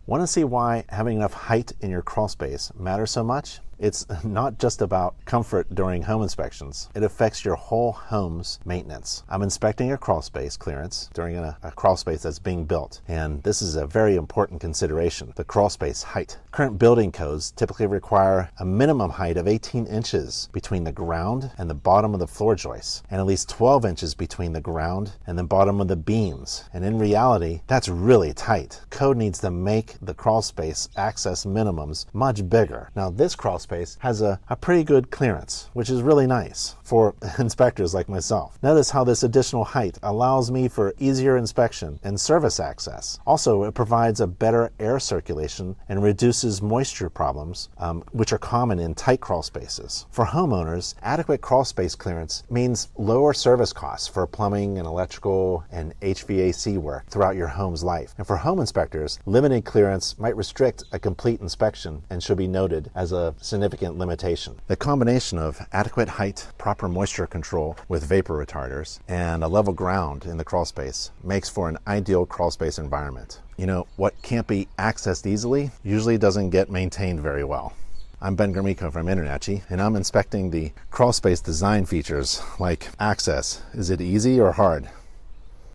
Want to see why having enough height in your crawl space matters so much? It's not just about comfort during home inspections. It affects your whole home's maintenance. I'm inspecting a crawl space clearance during a crawl space that's being built, and this is a very important consideration, the crawl space height. Current building codes typically require a minimum height of 18 inches between the ground and the bottom of the floor joists, and at least 12 inches between the ground and the bottom of the beams. And in reality, that's really tight. Code needs to make the crawl space access minimums much bigger. Now, this crawl space has a pretty good clearance, which is really nice for inspectors like myself. Notice how this additional height allows me for easier inspection and service access. Also, it provides a better air circulation and reduces moisture problems, which are common in tight crawl spaces. For homeowners, adequate crawl space clearance means lower service costs for plumbing and electrical and HVAC work throughout your home's life. And for home inspectors, limited clearance might restrict a complete inspection and should be noted as a significant limitation. The combination of adequate height, proper moisture control with vapor retarders, and a level ground in the crawl space makes for an ideal crawl space environment. You know, what can't be accessed easily usually doesn't get maintained very well. I'm Ben Gromyko from Internetchi, and I'm inspecting the crawl space design features like access. Is it easy or hard?